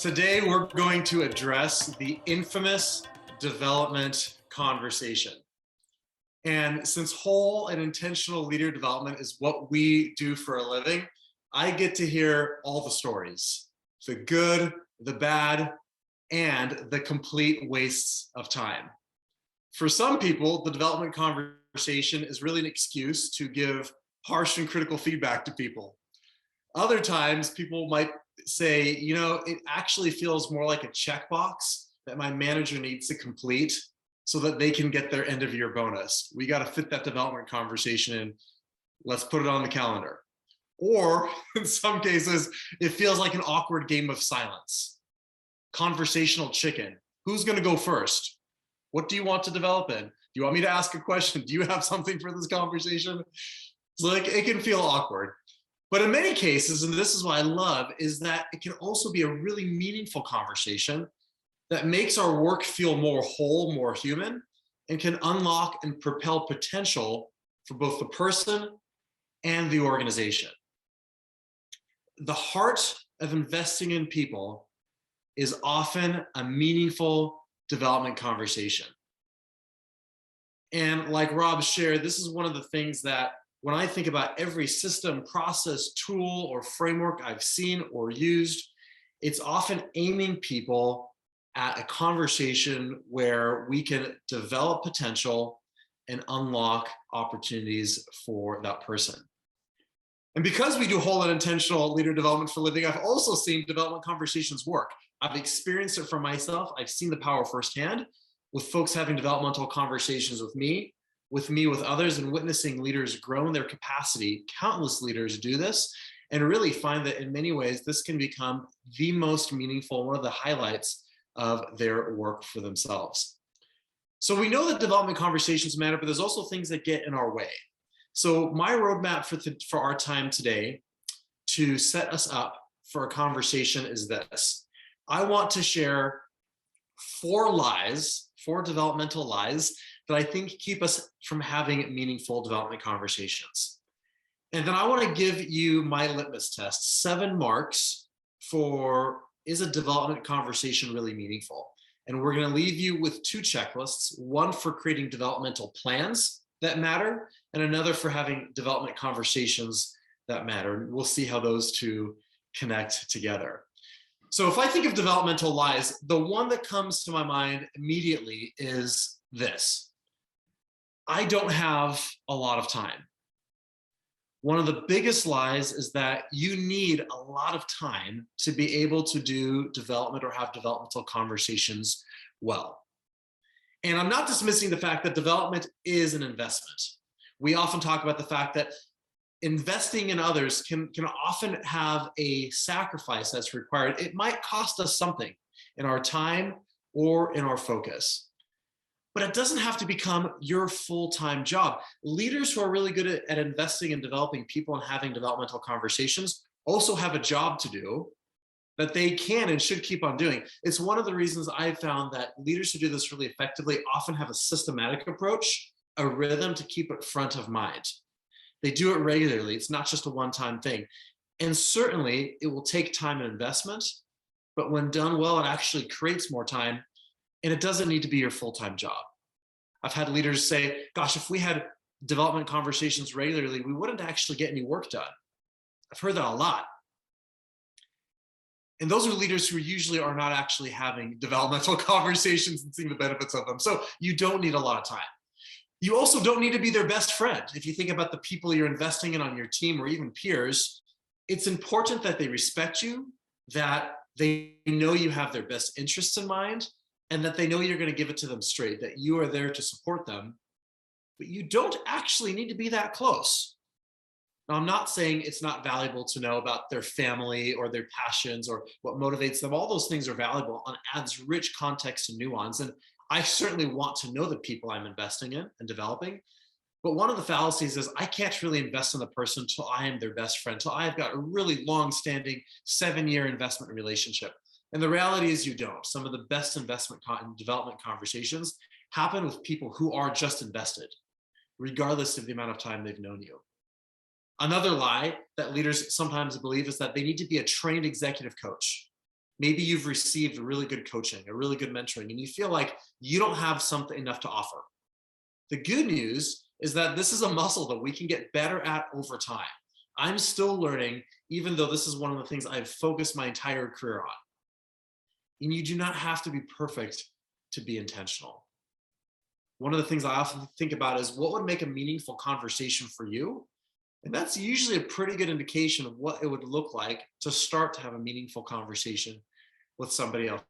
Today, we're going to address the infamous development conversation. And since whole and intentional leader development is what we do for a living, I get to hear all the stories, the good, the bad, and the complete wastes of time. For some people, the development conversation is really an excuse to give harsh and critical feedback to people. Other times, people might say, it actually feels more like a checkbox that my manager needs to complete so that they can get their end of year bonus. We got to fit that development conversation in. Let's put it on the calendar. Or in some cases, it feels like an awkward game of silence. Conversational chicken. Who's going to go first? What do you want to develop in? Do you want me to ask a question? Do you have something for this conversation? So it can feel awkward. But in many cases, and this is what I love, is that it can also be a really meaningful conversation that makes our work feel more whole, more human, and can unlock and propel potential for both the person and the organization. The heart of investing in people is often a meaningful development conversation. And like Rob shared, this is one of the things that when I think about every system, process, tool, or framework I've seen or used, it's often aiming people at a conversation where we can develop potential and unlock opportunities for that person. And because we do whole and intentional leader development for a living, I've also seen development conversations work. I've experienced it for myself. I've seen the power firsthand with folks having developmental conversations with me, with others, and witnessing leaders grow in their capacity. Countless leaders do this and really find that in many ways, this can become the most meaningful, one of the highlights of their work for themselves. So we know that development conversations matter, but there's also things that get in our way. So my roadmap for our time today to set us up for a conversation is this. I want to share four developmental lies that I think keep us from having meaningful development conversations. And then I want to give you my litmus test, 7 marks for, is a development conversation really meaningful? And we're going to leave you with 2 checklists, one for creating developmental plans that matter, and another for having development conversations that matter. We'll see how those 2 connect together. So if I think of developmental lies, the one that comes to my mind immediately is this. I don't have a lot of time. One of the biggest lies is that you need a lot of time to be able to do development or have developmental conversations well. And I'm not dismissing the fact that development is an investment. We often talk about the fact that investing in others can often have a sacrifice that's required. It might cost us something in our time or in our focus. But it doesn't have to become your full-time job. Leaders who are really good at investing and developing people and having developmental conversations also have a job to do that they can and should keep on doing. It's one of the reasons I've found that leaders who do this really effectively often have a systematic approach, a rhythm to keep it front of mind. They do it regularly. It's not just a one-time thing. And certainly it will take time and investment, but when done well, it actually creates more time. And it doesn't need to be your full-time job. I've had leaders say, gosh, if we had development conversations regularly, we wouldn't actually get any work done. I've heard that a lot. And those are leaders who usually are not actually having developmental conversations and seeing the benefits of them. So you don't need a lot of time. You also don't need to be their best friend. If you think about the people you're investing in on your team or even peers, it's important that they respect you, that they know you have their best interests in mind, and that they know you're going to give it to them straight, that you are there to support them, but you don't actually need to be that close. Now, I'm not saying it's not valuable to know about their family or their passions or what motivates them. All those things are valuable and adds rich context and nuance. And I certainly want to know the people I'm investing in and developing. But one of the fallacies is I can't really invest in the person until I am their best friend, until I've got a really long-standing 7-year investment relationship. And the reality is you don't. Some of the best investment and development conversations happen with people who are just invested, regardless of the amount of time they've known you. Another lie that leaders sometimes believe is that they need to be a trained executive coach. Maybe you've received really good coaching, a really good mentoring, and you feel like you don't have something enough to offer. The good news is that this is a muscle that we can get better at over time. I'm still learning, even though this is one of the things I've focused my entire career on. And you do not have to be perfect to be intentional. One of the things I often think about is what would make a meaningful conversation for you? And that's usually a pretty good indication of what it would look like to start to have a meaningful conversation with somebody else.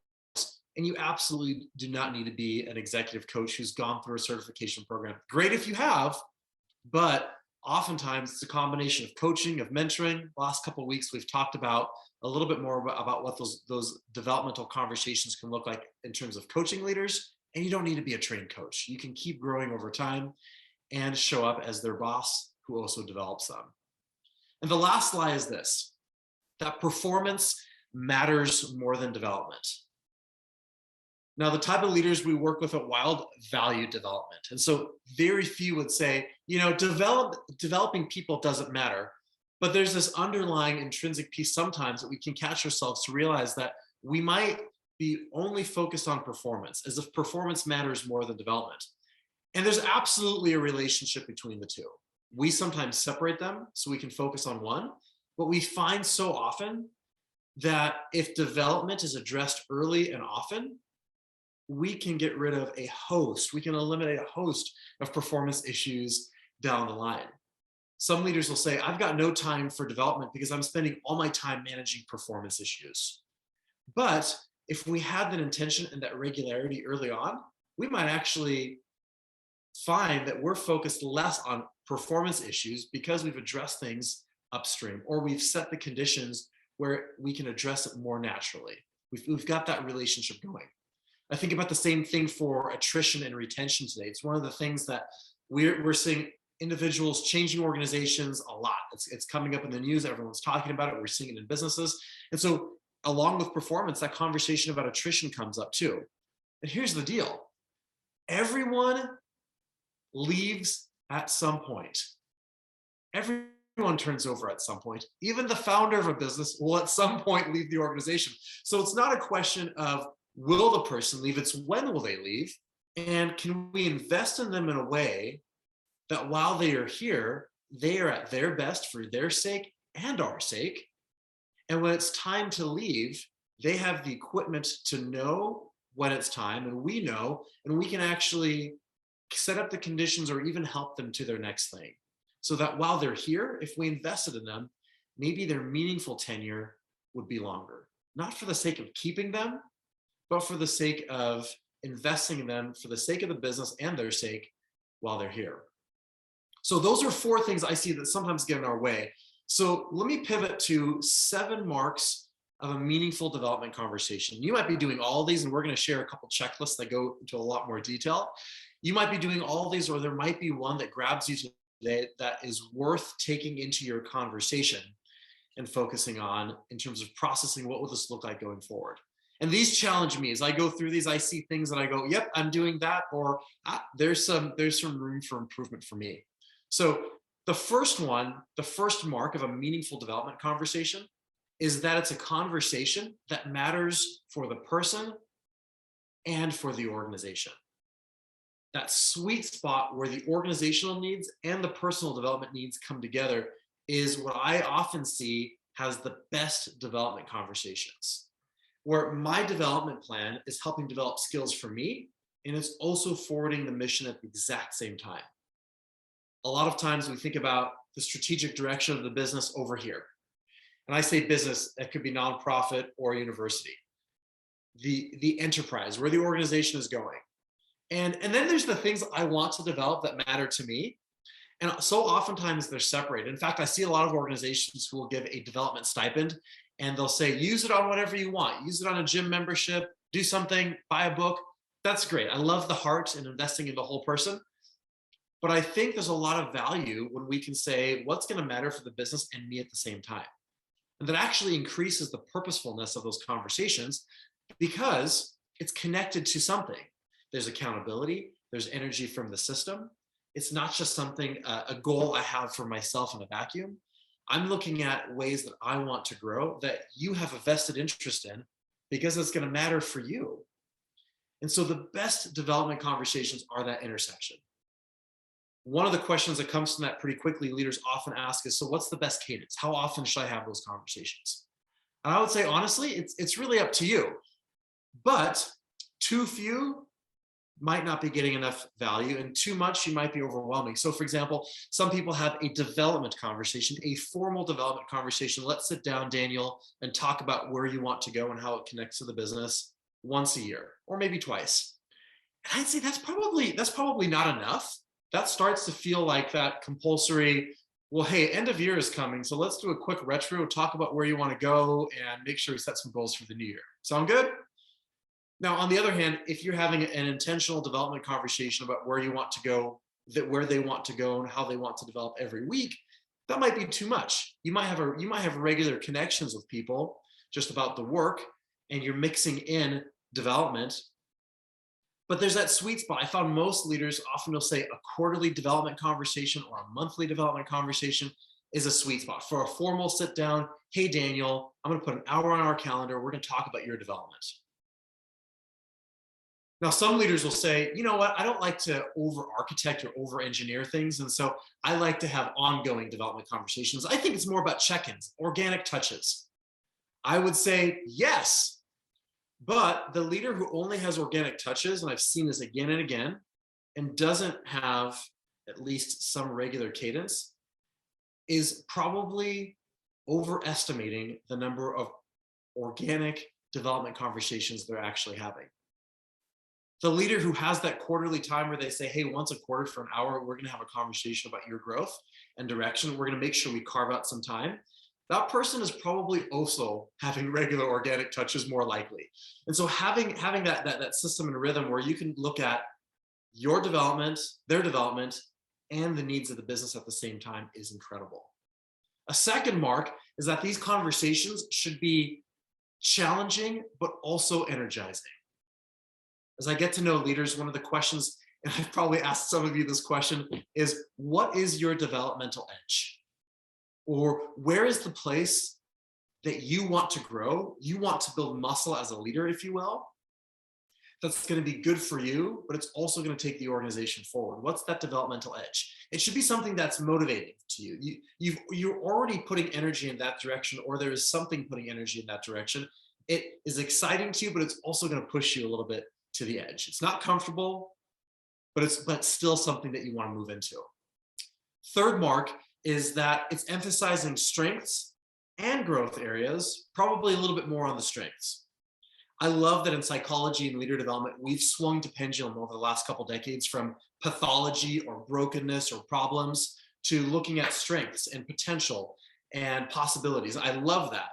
And you absolutely do not need to be an executive coach who's gone through a certification program. Great if you have, but oftentimes it's a combination of coaching, of mentoring. Last couple of weeks, we've talked about a little bit more about what those developmental conversations can look like in terms of coaching leaders. And you don't need to be a trained coach. You can keep growing over time and show up as their boss who also develops them. And the last lie is this, that performance matters more than development. Now, the type of leaders we work with at WiLD value development. And so very few would say, developing people doesn't matter. But there's this underlying intrinsic piece sometimes that we can catch ourselves to realize that we might be only focused on performance, as if performance matters more than development. And there's absolutely a relationship between the two. We sometimes separate them so we can focus on one, but we find so often that if development is addressed early and often, we can get rid of we can eliminate a host of performance issues down the line. Some leaders will say, I've got no time for development because I'm spending all my time managing performance issues. But if we had that intention and that regularity early on, we might actually find that we're focused less on performance issues because we've addressed things upstream, or we've set the conditions where we can address it more naturally. We've got that relationship going. I think about the same thing for attrition and retention today. It's one of the things that we're seeing individuals changing organizations a lot. It's coming up in the news. Everyone's talking about it. We're seeing it in businesses. And so along with performance, that conversation about attrition comes up too. And here's the deal. Everyone leaves at some point. Everyone turns over at some point. Even the founder of a business will at some point leave the organization. So it's not a question of will the person leave, it's when will they leave? And can we invest in them in a way that while they are here, they are at their best for their sake and our sake. And when it's time to leave, they have the equipment to know when it's time, and we know, and we can actually set up the conditions or even help them to their next thing. So that while they're here, if we invested in them, maybe their meaningful tenure would be longer. Not for the sake of keeping them, but for the sake of investing in them, for the sake of the business and their sake while they're here. So those are 4 things I see that sometimes get in our way. So let me pivot to 7 marks of a meaningful development conversation. You might be doing all these, and we're going to share a couple checklists that go into a lot more detail. You might be doing all these, or there might be one that grabs you today that is worth taking into your conversation and focusing on in terms of processing what will this look like going forward. And these challenge me as I go through these. I see things and I go, yep, I'm doing that, or there's some room for improvement for me. So the first mark of a meaningful development conversation is that it's a conversation that matters for the person and for the organization. That sweet spot where the organizational needs and the personal development needs come together is what I often see has the best development conversations, where my development plan is helping develop skills for me, and it's also forwarding the mission at the exact same time. A lot of times we think about the strategic direction of the business over here. And I say business, that could be nonprofit or university. The enterprise, where the organization is going. And then there's the things I want to develop that matter to me. And so oftentimes they're separated. In fact, I see a lot of organizations who will give a development stipend, and they'll say, use it on whatever you want. Use it on a gym membership, do something, buy a book. That's great. I love the heart and investing in the whole person. But I think there's a lot of value when we can say what's going to matter for the business and me at the same time. And that actually increases the purposefulness of those conversations because it's connected to something. There's accountability, there's energy from the system. It's not just something, a goal I have for myself in a vacuum. I'm looking at ways that I want to grow that you have a vested interest in because it's going to matter for you. And so the best development conversations are that intersection. One of the questions that comes from that pretty quickly, leaders often ask is, so what's the best cadence? How often should I have those conversations? And I would say, honestly, it's really up to you. But too few might not be getting enough value, and too much, you might be overwhelming. So for example, some people have a development conversation, a formal development conversation. Let's sit down, Daniel, and talk about where you want to go and how it connects to the business once a year, or maybe twice. And I'd say that's probably not enough. That starts to feel like that compulsory, well, hey, end of year is coming, so let's do a quick retro, talk about where you want to go, and make sure we set some goals for the new year. Sound good? Now, on the other hand, if you're having an intentional development conversation about where you want to go, where they want to go and how they want to develop every week, that might be too much. You might have regular connections with people just about the work, and you're mixing in development. But there's that sweet spot. I found most leaders often will say a quarterly development conversation or a monthly development conversation is a sweet spot for a formal sit down. Hey, Daniel, I'm going to put an hour on our calendar. We're going to talk about your development. Now, some leaders will say, you know what, I don't like to over-architect or over-engineer things. And so I like to have ongoing development conversations. I think it's more about check-ins, organic touches. I would say yes, but the leader who only has organic touches, and I've seen this again and again, and doesn't have at least some regular cadence, is probably overestimating the number of organic development conversations they're actually having. The leader who has that quarterly time where they say, hey, once a quarter for an hour, we're going to have a conversation about your growth and direction. We're going to make sure we carve out some time. That person is probably also having regular organic touches, more likely. And so having that system and rhythm where you can look at your development, their development, and the needs of the business at the same time is incredible. A second mark is that these conversations should be challenging, but also energizing. As I get to know leaders, one of the questions, and I've probably asked some of you this question, is what is your developmental edge? Or where is the place that you want to grow? You want to build muscle as a leader, if you will. That's going to be good for you, but it's also going to take the organization forward. What's that developmental edge? It should be something that's motivating to you. You're already putting energy in that direction, or there is something putting energy in that direction. It is exciting to you, but it's also going to push you a little bit to the edge. It's not comfortable, but it's still something that you want to move into. Third mark is that it's emphasizing strengths and growth areas, probably a little bit more on the strengths. I love that in psychology and leader development, we've swung to pendulum over the last couple decades from pathology or brokenness or problems to looking at strengths and potential and possibilities. I love that.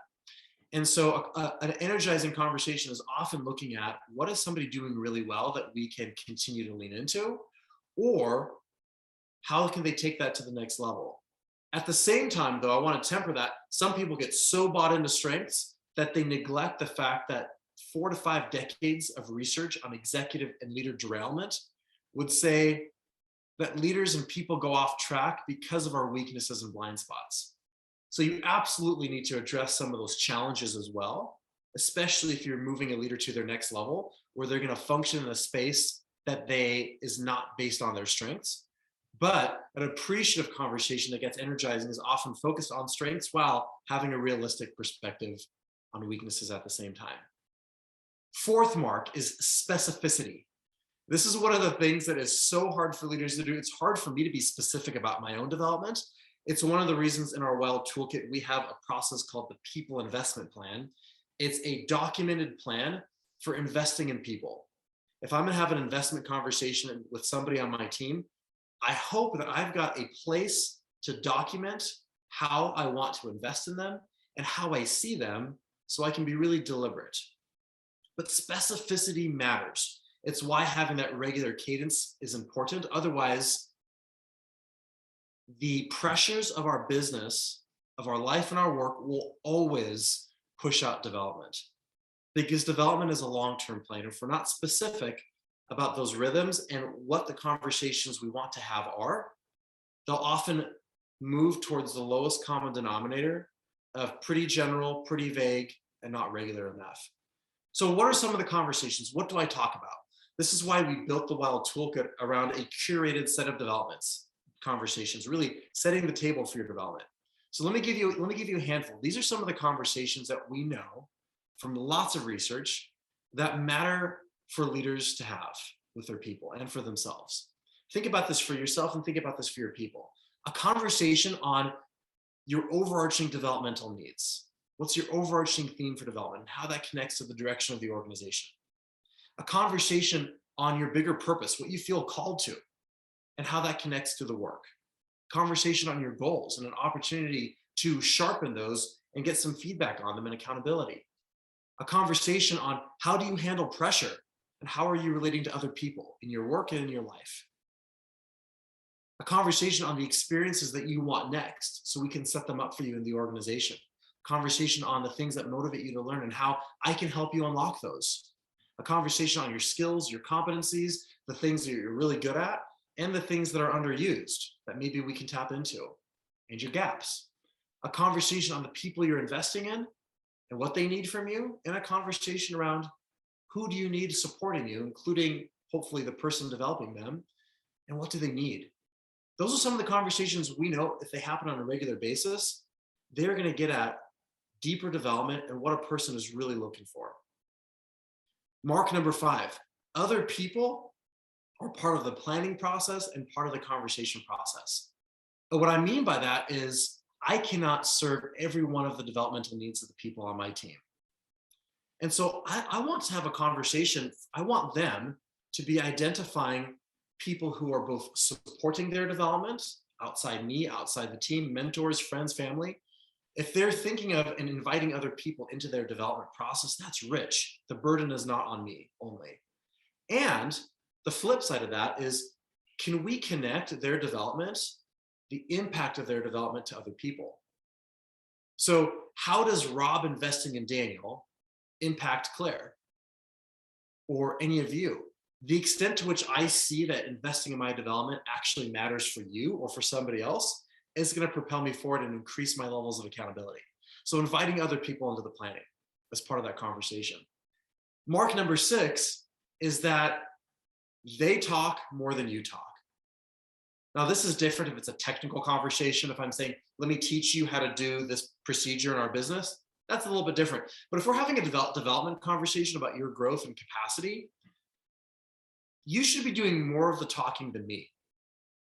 And so an energizing conversation is often looking at what is somebody doing really well that we can continue to lean into, or how can they take that to the next level? At the same time, though, I want to temper that. Some people get so bought into strengths that they neglect the fact that 4 to 5 decades of research on executive and leader derailment would say that leaders and people go off track because of our weaknesses and blind spots. So you absolutely need to address some of those challenges as well, especially if you're moving a leader to their next level, where they're going to function in a space that is not based on their strengths. But an appreciative conversation that gets energizing is often focused on strengths while having a realistic perspective on weaknesses at the same time. Fourth mark is specificity. This is one of the things that is so hard for leaders to do. It's hard for me to be specific about my own development. It's one of the reasons in our WiLD toolkit, we have a process called the People Investment Plan. It's a documented plan for investing in people. If I'm going to have an investment conversation with somebody on my team, I hope that I've got a place to document how I want to invest in them and how I see them so I can be really deliberate. But specificity matters. It's why having that regular cadence is important. Otherwise, the pressures of our business, of our life and our work will always push out development, because development is a long-term plan. If we're not specific about those rhythms and what the conversations we want to have are, they'll often move towards the lowest common denominator of pretty general, pretty vague, and not regular enough. So what are some of the conversations? What do I talk about? This is why we built the WiLD toolkit around a curated set of developments, conversations, really setting the table for your development. So let me give you a handful. These are some of the conversations that we know from lots of research that matter for leaders to have with their people and for themselves. Think about this for yourself and think about this for your people. A conversation on your overarching developmental needs. What's your overarching theme for development and how that connects to the direction of the organization? A conversation on your bigger purpose, what you feel called to, and how that connects to the work. Conversation on your goals and an opportunity to sharpen those and get some feedback on them and accountability. A conversation on how do you handle pressure and how are you relating to other people in your work and in your life. A conversation on the experiences that you want next so we can set them up for you in the organization. Conversation on the things that motivate you to learn and how I can help you unlock those. A conversation on your skills, your competencies, the things that you're really good at, and the things that are underused that maybe we can tap into, and your gaps. A conversation on the people you're investing in and what they need from you, and a conversation around who do you need supporting you, including hopefully the person developing them, and what do they need. Those are some of the conversations we know if they happen on a regular basis, they're going to get at deeper development and what a person is really looking for. Mark number 5, other people are part of the planning process and part of the conversation process. But what I mean by that is I cannot serve every one of the developmental needs of the people on my team. And so I want to have a conversation. I want them to be identifying people who are both supporting their development outside me, outside the team, mentors, friends, family. If they're thinking of and inviting other people into their development process, that's rich. The burden is not on me only. And the flip side of that is, can we connect their development, the impact of their development to other people? So how does Rob investing in Daniel impact Claire or any of you? The extent to which I see that investing in my development actually matters for you or for somebody else is going to propel me forward and increase my levels of accountability. So inviting other people into the planning as part of that conversation. Mark number 6 is that they talk more than you talk. Now, this is different if it's a technical conversation. If I'm saying, let me teach you how to do this procedure in our business, that's a little bit different. But if we're having a development conversation about your growth and capacity, you should be doing more of the talking than me,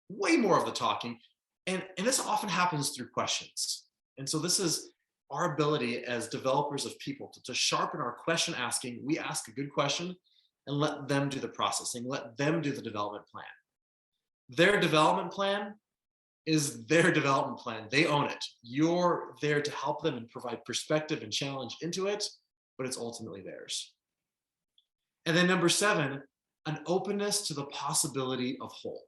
way more of the talking. And this often happens through questions. And so this is our ability as developers of people to sharpen our question asking. We ask a good question and let them do the processing, let them do the development plan. Their development plan is their development plan. They own it. You're there to help them and provide perspective and challenge into it, but it's ultimately theirs. And then number 7, an openness to the possibility of whole.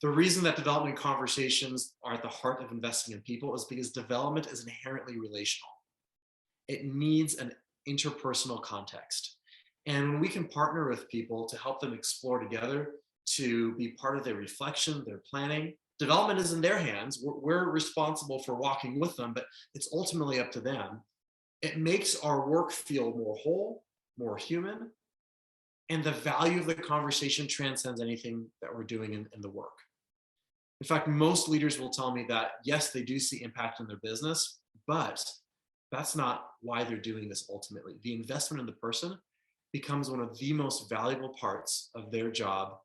The reason that development conversations are at the heart of investing in people is because development is inherently relational. It needs an interpersonal context. And when we can partner with people to help them explore together, to be part of their reflection, their planning, development is in their hands. We're responsible for walking with them, but it's ultimately up to them. It makes our work feel more whole, more human, and the value of the conversation transcends anything that we're doing in the work. In fact, most leaders will tell me that, yes, they do see impact in their business, but that's not why they're doing this ultimately. The investment in the person becomes one of the most valuable parts of their job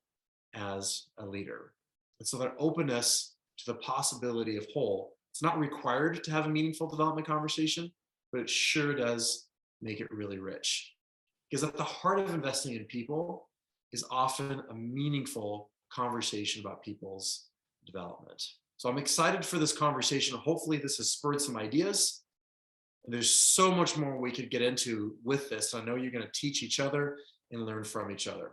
as a leader. And so that openness to the possibility of whole, it's not required to have a meaningful development conversation, but it sure does make it really rich. Because at the heart of investing in people is often a meaningful conversation about people's development. So I'm excited for this conversation. Hopefully this has spurred some ideas. And there's so much more we could get into with this. I know you're going to teach each other and learn from each other.